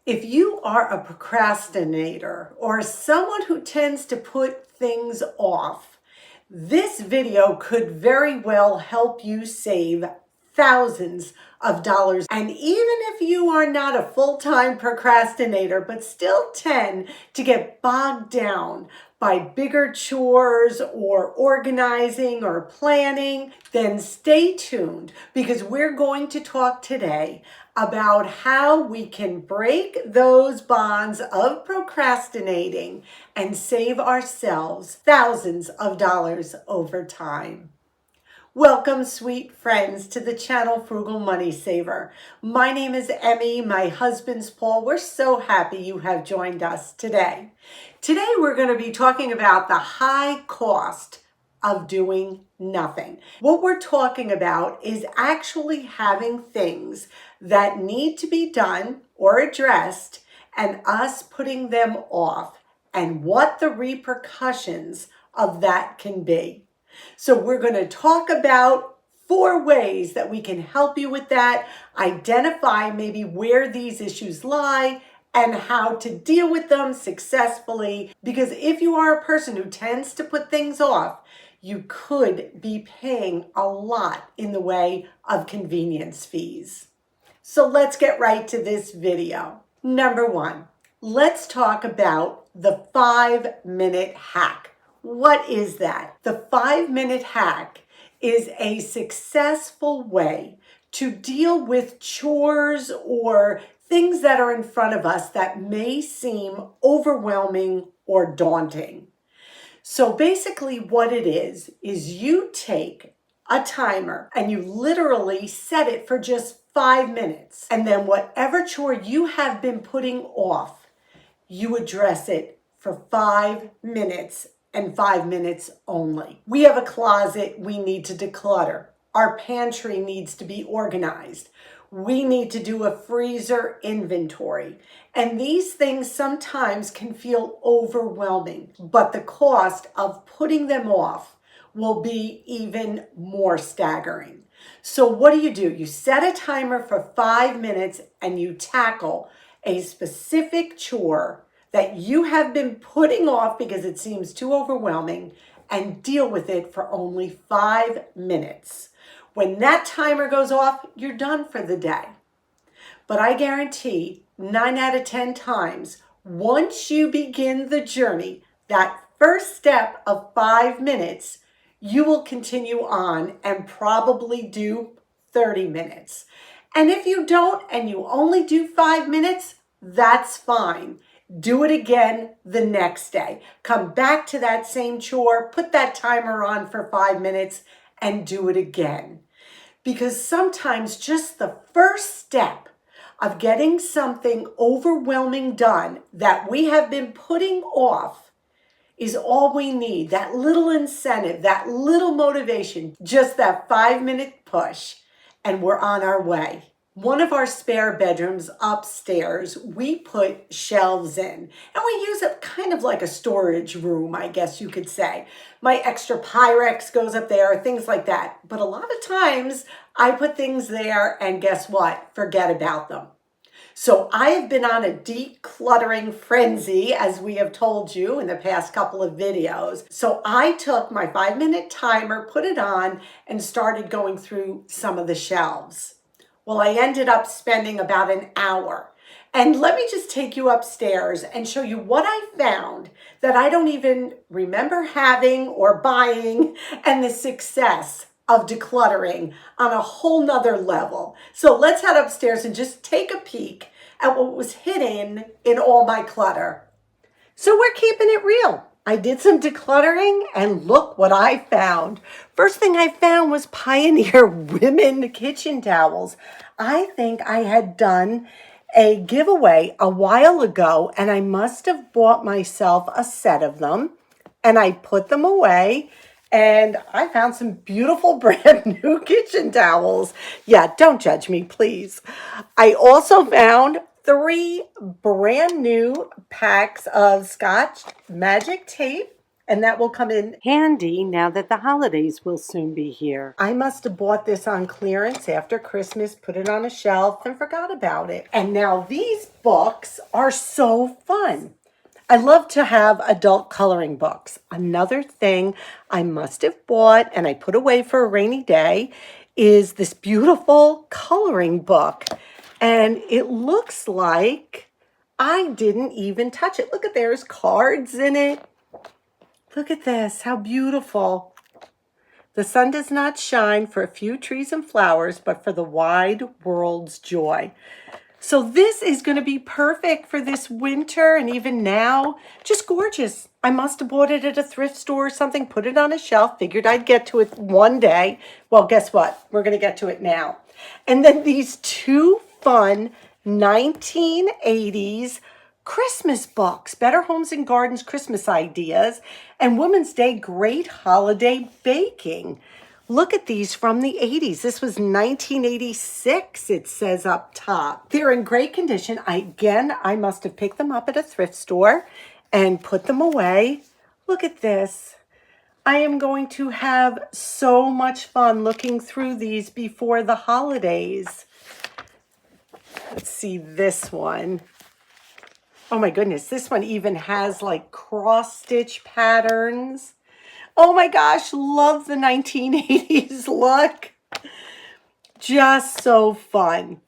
If you are a procrastinator or someone who tends to put things off, this video could very well help you save thousands of dollars. And even if you are not a full-time procrastinator, but still tend to get bogged down by bigger chores or organizing or planning, then stay tuned because we're going to talk today about how we can break those bonds of procrastinating and save ourselves thousands of dollars over time. Welcome, sweet friends, to the channel Frugal Money Saver. My name is Emmy. My husband's Paul. We're so happy you have joined us today. Today, we're going to be talking about the high cost of doing nothing. What we're talking about is actually having things that need to be done or addressed and us putting them off and what the repercussions of that can be. So we're going to talk about 4 ways that we can help you with that, identify maybe where these issues lie, and how to deal with them successfully. Because if you are a person who tends to put things off, you could be paying a lot in the way of convenience fees. So let's get right to this video. Number 1, let's talk about the 5-minute hack. What is that? The 5-minute hack is a successful way to deal with chores or things that are in front of us that may seem overwhelming or daunting. So basically what it is you take a timer and you literally set it for just 5 minutes. And then whatever chore you have been putting off, you address it for 5 minutes and 5 minutes only. We have a closet we need to declutter. Our pantry needs to be organized. We need to do a freezer inventory. And these things sometimes can feel overwhelming, but the cost of putting them off will be even more staggering. So what do? You set a timer for 5 minutes and you tackle a specific chore that you have been putting off because it seems too overwhelming and deal with it for only 5 minutes. When that timer goes off, you're done for the day. But I guarantee 9 out of 10 times, once you begin the journey, that first step of 5 minutes, you will continue on and probably do 30 minutes. And if you don't and you only do 5 minutes, that's fine. Do it again the next day. Come back to that same chore, put that timer on for 5 minutes and do it again. Because sometimes just the first step of getting something overwhelming done that we have been putting off is all we need. That little incentive, that little motivation, just that 5-minute push, and we're on our way. One of our spare bedrooms upstairs, we put shelves in, and we use it kind of like a storage room, I guess you could say. My extra Pyrex goes up there, things like that. But a lot of times I put things there and guess what? Forget about them. So I have been on a decluttering frenzy, as we have told you in the past couple of videos. So I took my 5-minute timer, put it on, and started going through some of the shelves. Well, I ended up spending about an hour. And let me just take you upstairs and show you what I found that I don't even remember having or buying, and the success of decluttering on a whole nother level. So let's head upstairs and just take a peek at what was hidden in all my clutter. So we're keeping it real. I did some decluttering and look what I found. First thing I found was Pioneer women kitchen towels. I think I had done a giveaway a while ago and I must have bought myself a set of them and I put them away and I found some beautiful brand new kitchen towels. Yeah, don't judge me, please. I also found 3 brand new packs of Scotch Magic tape, and that will come in handy now that the holidays will soon be here. I must have bought this on clearance after Christmas, put it on a shelf, and forgot about it. And now these books are so fun. I love to have adult coloring books. Another thing I must have bought and I put away for a rainy day is this beautiful coloring book. And it looks like I didn't even touch it. Look at, there's cards in it. Look at this, how beautiful. The sun does not shine for a few trees and flowers, but for the wide world's joy. So this is going to be perfect for this winter and even now. Just gorgeous. I must have bought it at a thrift store or something, put it on a shelf, figured I'd get to it one day. Well, guess what? We're going to get to it now. And then these two fun 1980s Christmas books, Better Homes and Gardens Christmas Ideas, and Women's Day Great Holiday Baking. Look at these from the 80s. This was 1986, it says up top. They're in great condition. I must have picked them up at a thrift store and put them away. Look at this. I am going to have so much fun looking through these before the holidays. Let's see this one. Oh my goodness, this one even has like cross-stitch patterns. Oh my gosh, love the 1980s look. Just so fun.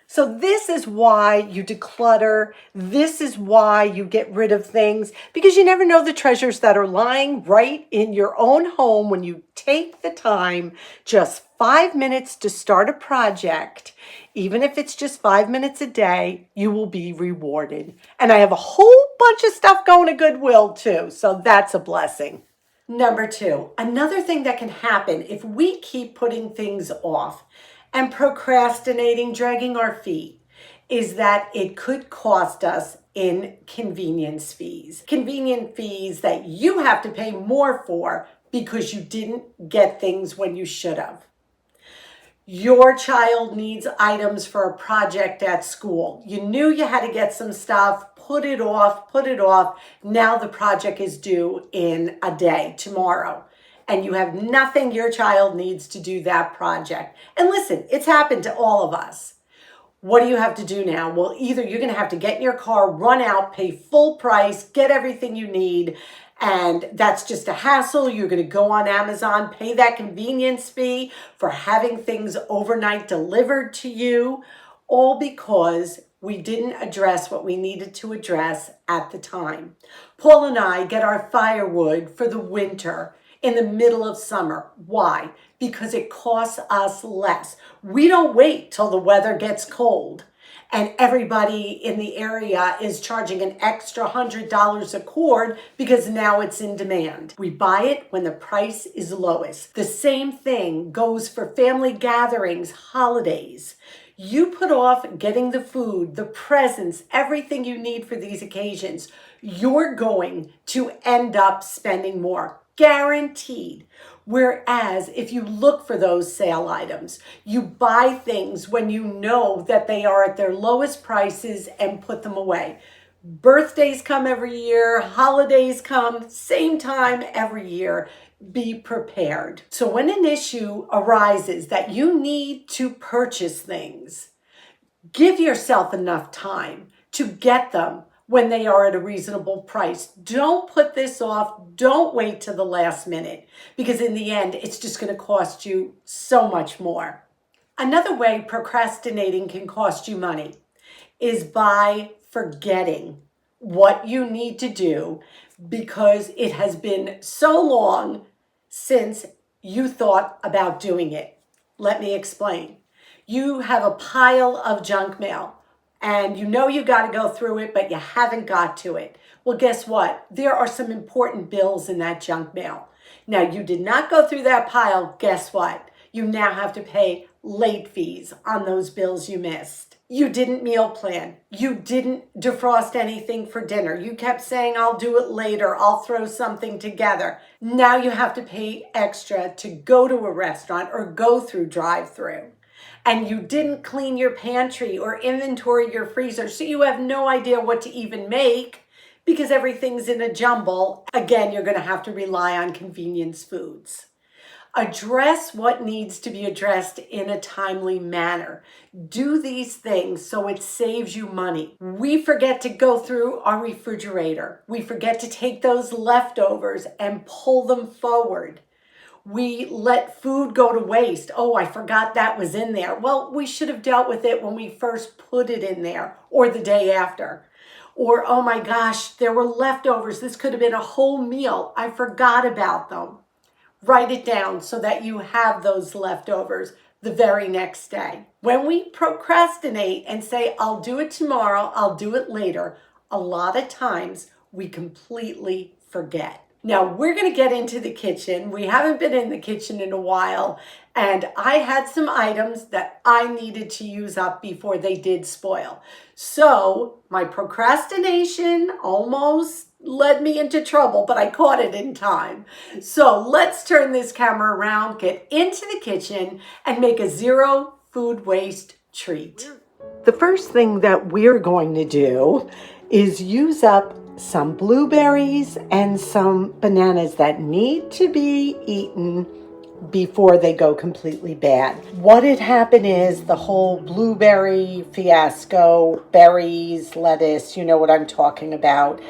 So this is why you declutter. This is why you get rid of things, because you never know the treasures that are lying right in your own home when you take the time, just 5 minutes to start a project. Even if it's just 5 minutes a day, you will be rewarded. And I have a whole bunch of stuff going to Goodwill too, so that's a blessing. Number 2, another thing that can happen if we keep putting things off and procrastinating, dragging our feet, is that it could cost us in convenience fees. Convenience fees that you have to pay more for because you didn't get things when you should have. Your child needs items for a project at school. You knew you had to get some stuff, put it off. Now the project is due in a day, tomorrow. And you have nothing your child needs to do that project. And listen, it's happened to all of us. What do you have to do now? Well, either you're going to have to get in your car, run out, pay full price, get everything you need, and that's just a hassle. You're going to go on Amazon, pay that convenience fee for having things overnight delivered to you, all because we didn't address what we needed to address at the time. Paul and I get our firewood for the winter in the middle of summer. Why? Because it costs us less. We don't wait till the weather gets cold and everybody in the area is charging an extra $100 a cord because now it's in demand. We buy it when the price is lowest. The same thing goes for family gatherings, holidays. You put off getting the food, the presents, everything you need for these occasions. You're going to end up spending more. Guaranteed. Whereas if you look for those sale items, you buy things when you know that they are at their lowest prices and put them away. Birthdays come every year, holidays come, same time every year. Be prepared. So when an issue arises that you need to purchase things, give yourself enough time to get them when they are at a reasonable price. Don't put this off. Don't wait till the last minute, because in the end, it's just going to cost you so much more. Another way procrastinating can cost you money is by forgetting what you need to do because it has been so long since you thought about doing it. Let me explain. You have a pile of junk mail and you know you got to go through it, but you haven't got to it. Well, guess what? There are some important bills in that junk mail. Now, you did not go through that pile. Guess what? You now have to pay late fees on those bills you missed. You didn't meal plan. You didn't defrost anything for dinner. You kept saying, I'll do it later. I'll throw something together. Now you have to pay extra to go to a restaurant or go through drive-through. And you didn't clean your pantry or inventory your freezer, so you have no idea what to even make because everything's in a jumble. Again, you're going to have to rely on convenience foods. Address what needs to be addressed in a timely manner. Do these things so it saves you money. We forget to go through our refrigerator. We forget to take those leftovers and pull them forward. We let food go to waste. Oh, I forgot that was in there. Well, we should have dealt with it when we first put it in there or the day after. Or, oh my gosh, there were leftovers. This could have been a whole meal. I forgot about them. Write it down so that you have those leftovers the very next day. When we procrastinate and say, I'll do it tomorrow, I'll do it later, a lot of times we completely forget. Now we're going to get into the kitchen. We haven't been in the kitchen in a while, and I had some items that I needed to use up before they did spoil. So my procrastination almost led me into trouble, but I caught it in time. So let's turn this camera around, get into the kitchen, and make a zero food waste treat. The first thing that we're going to do is use up some blueberries and some bananas that need to be eaten before they go completely bad. What had happened is the whole blueberry fiasco, berries, lettuce, you know what I'm talking about.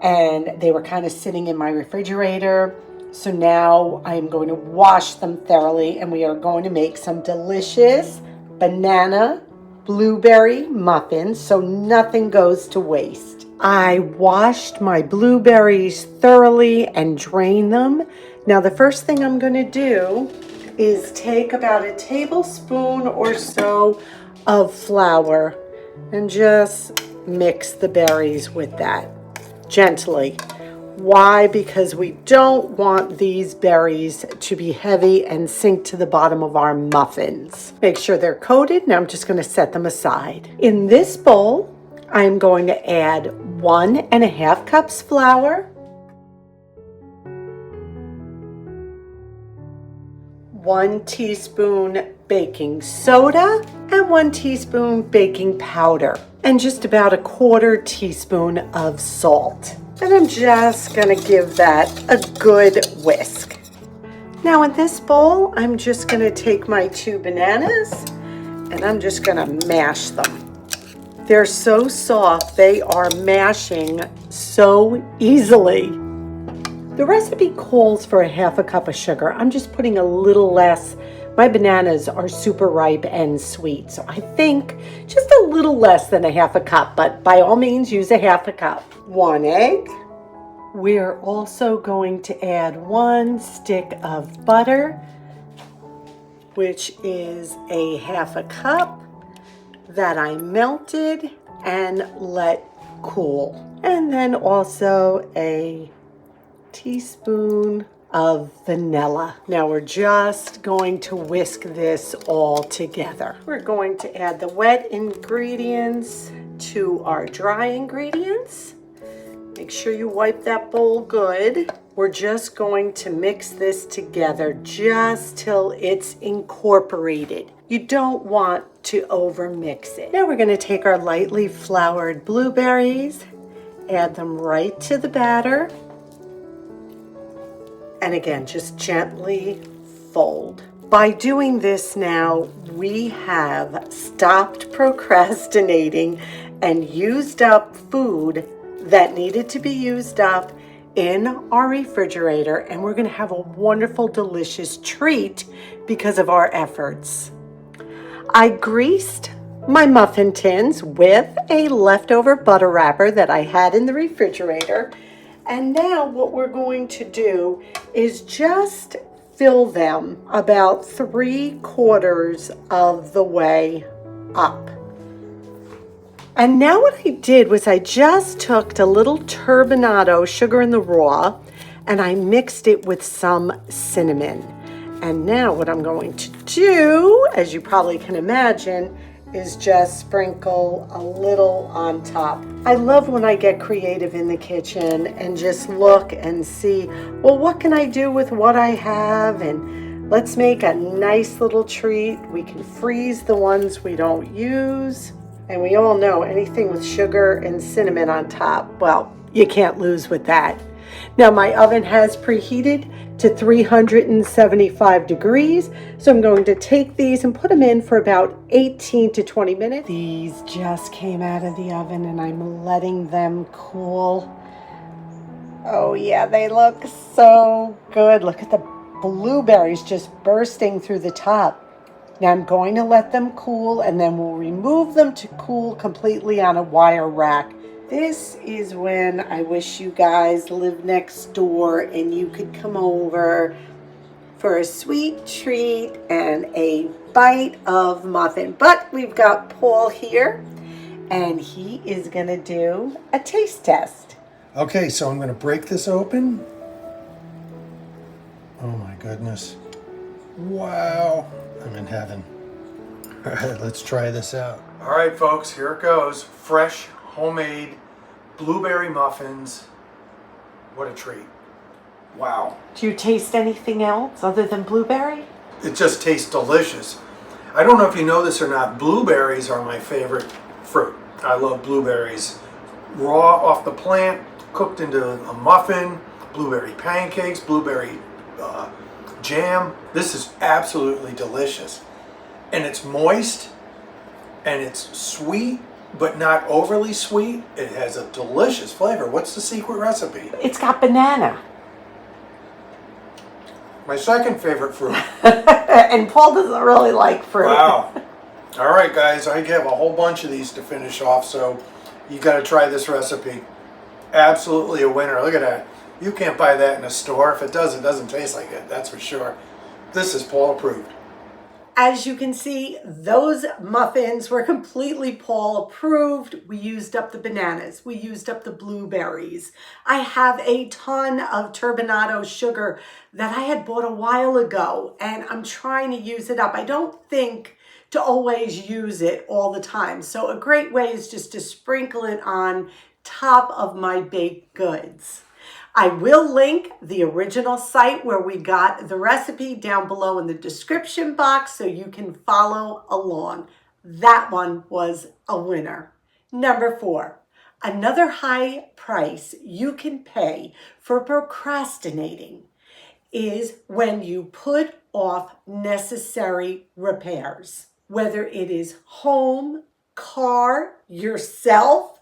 And they were kind of sitting in my refrigerator. So now I'm going to wash them thoroughly, and we are going to make some delicious banana blueberry muffins so nothing goes to waste. I washed my blueberries thoroughly and drained them. Now the first thing I'm going to do is take about a tablespoon or so of flour and just mix the berries with that gently. Why? Because we don't want these berries to be heavy and sink to the bottom of our muffins. Make sure they're coated. Now I'm just going to set them aside. In this bowl, I'm going to add 1.5 cups flour, 1 teaspoon baking soda, and 1 teaspoon baking powder, and just about a 1/4 teaspoon of salt. And I'm just going to give that a good whisk. Now in this bowl, I'm just going to take my 2 bananas and I'm just going to mash them. They're so soft, they are mashing so easily. The recipe calls for 1/2 cup of sugar. I'm just putting a little less. My bananas are super ripe and sweet, so I think just a little less than 1/2 cup, but by all means use 1/2 cup. 1 egg. We're also going to add 1 stick of butter, which is 1/2 cup that I melted and let cool. And then also a teaspoon of vanilla. Now we're just going to whisk this all together. We're going to add the wet ingredients to our dry ingredients. Make sure you wipe that bowl good. We're just going to mix this together just till it's incorporated. You don't want to over mix it. Now we're going to take our lightly floured blueberries, add them right to the batter. And again, just gently fold. By doing this now, we have stopped procrastinating and used up food that needed to be used up in our refrigerator, and we're going to have a wonderful, delicious treat because of our efforts. I greased my muffin tins with a leftover butter wrapper that I had in the refrigerator. And now what we're going to do is just fill them about 3/4 of the way up. And now what I did was I just took a little turbinado, sugar in the raw, and I mixed it with some cinnamon. And now what I'm going to do, as you probably can imagine, is just sprinkle a little on top. I love when I get creative in the kitchen and just look and see, well, what can I do with what I have? And let's make a nice little treat. We can freeze the ones we don't use. And we all know anything with sugar and cinnamon on top, well, you can't lose with that. Now my oven has preheated to 375 degrees. So I'm going to take these and put them in for about 18 to 20 minutes. These just came out of the oven and I'm letting them cool. Oh yeah, they look so good. Look at the blueberries just bursting through the top. Now I'm going to let them cool and then we'll remove them to cool completely on a wire rack. This is when I wish you guys lived next door and you could come over for a sweet treat and a bite of muffin. But we've got Paul here and he is going to do a taste test. Okay, so I'm going to break this open. Oh my goodness. Wow. I'm in heaven. All right, let's try this out. All right, folks, here it goes. Fresh, homemade blueberry muffins. What a treat. Wow. Do you taste anything else other than blueberry? It just tastes delicious. I don't know if you know this or not, blueberries are my favorite fruit. I love blueberries raw off the plant, cooked into a muffin, blueberry pancakes, blueberry jam. This is absolutely delicious. And it's moist and it's sweet, but not overly sweet. It has a delicious flavor. What's the secret recipe? It's got banana. My second favorite fruit. And Paul doesn't really like fruit. Wow. All right, guys, I have a whole bunch of these to finish off, so you got to try this recipe. Absolutely a winner. Look at that. You can't buy that in a store. If it doesn't taste like it, that's for sure. This is Paul approved. As you can see, those muffins were completely Paul approved. We used up the bananas. We used up the blueberries. I have a ton of turbinado sugar that I had bought a while ago, and I'm trying to use it up. I don't think to always use it all the time. So a great way is just to sprinkle it on top of my baked goods. I will link the original site where we got the recipe down below in the description box so you can follow along. That one was a winner. Number 4, another high price you can pay for procrastinating is when you put off necessary repairs. Whether it is home, car, yourself,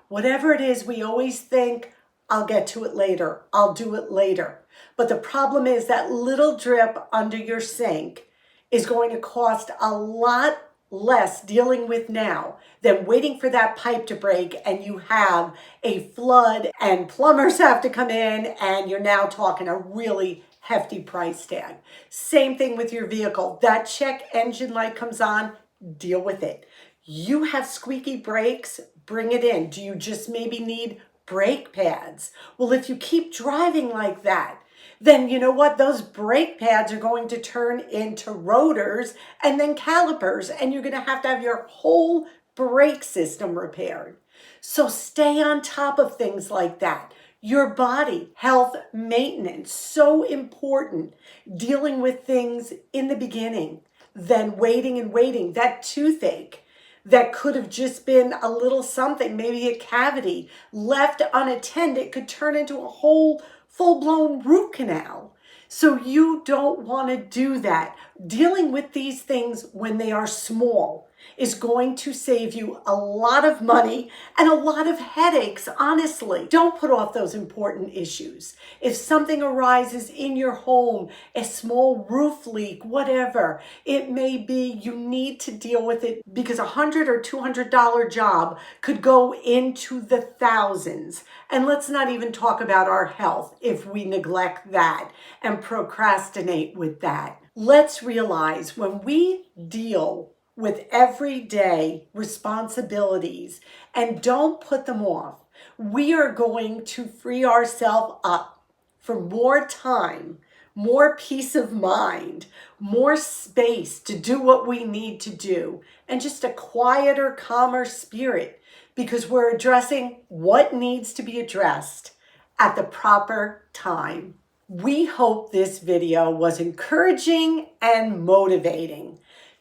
whatever it is, we always think, I'll get to it later. I'll do it later. But the problem is that little drip under your sink is going to cost a lot less dealing with now than waiting for that pipe to break and you have a flood and plumbers have to come in and you're now talking a really hefty price tag. Same thing with your vehicle. That check engine light comes on, deal with it. You have squeaky brakes, bring it in. Do you just maybe need brake pads? Well, if you keep driving like that, then you know what? Those brake pads are going to turn into rotors and then calipers, and you're going to have your whole brake system repaired. So stay on top of things like that. Your body, health, maintenance, so important. Dealing with things in the beginning, then waiting and waiting. That toothache that could have just been a little something, maybe a cavity, left unattended could turn into a whole full-blown root canal. So you don't want to do that. Dealing with these things when they are small is going to save you a lot of money and a lot of headaches, honestly. Don't put off those important issues. If something arises in your home, a small roof leak, whatever, it may be you need to deal with it because $100 or $200 job could go into the thousands. And let's not even talk about our health if we neglect that and procrastinate with that. Let's realize when we deal with everyday responsibilities and don't put them off, we are going to free ourselves up for more time, more peace of mind, more space to do what we need to do, and just a quieter, calmer spirit because we're addressing what needs to be addressed at the proper time. We hope this video was encouraging and motivating,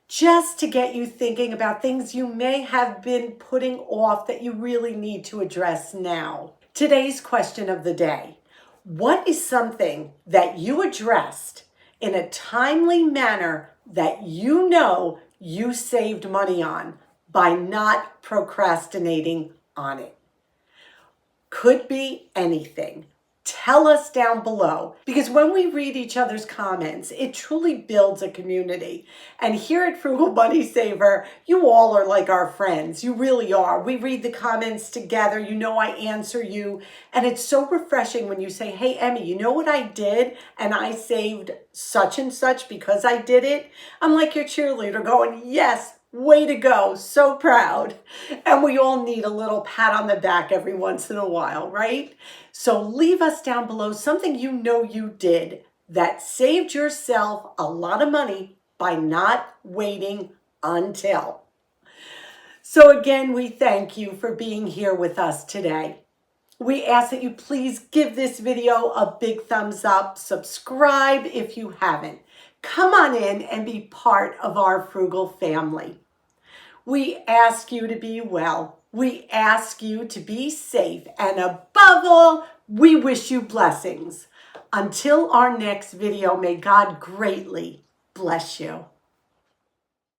just to get you thinking about things you may have been putting off that you really need to address now. Today's question of the day: What is something that you addressed in a timely manner that you know you saved money on by not procrastinating on it? Could be anything. Tell us down below, because when we read each other's comments, it truly builds a community. And here at Frugal Money Saver, you all are like our friends. You really are. We read the comments together. You know I answer you. And it's so refreshing when you say, hey, Emmy, you know what I did? And I saved such and such because I did it. I'm like your cheerleader going, yes, way to go. So proud. And we all need a little pat on the back every once in a while, right? So leave us down below something you know you did that saved yourself a lot of money by not waiting until. So again, we thank you for being here with us today. We ask that you please give this video a big thumbs up. Subscribe if you haven't. Come on in and be part of our frugal family. We ask you to be well. We ask you to be safe. And above all, we wish you blessings. Until our next video, may God greatly bless you.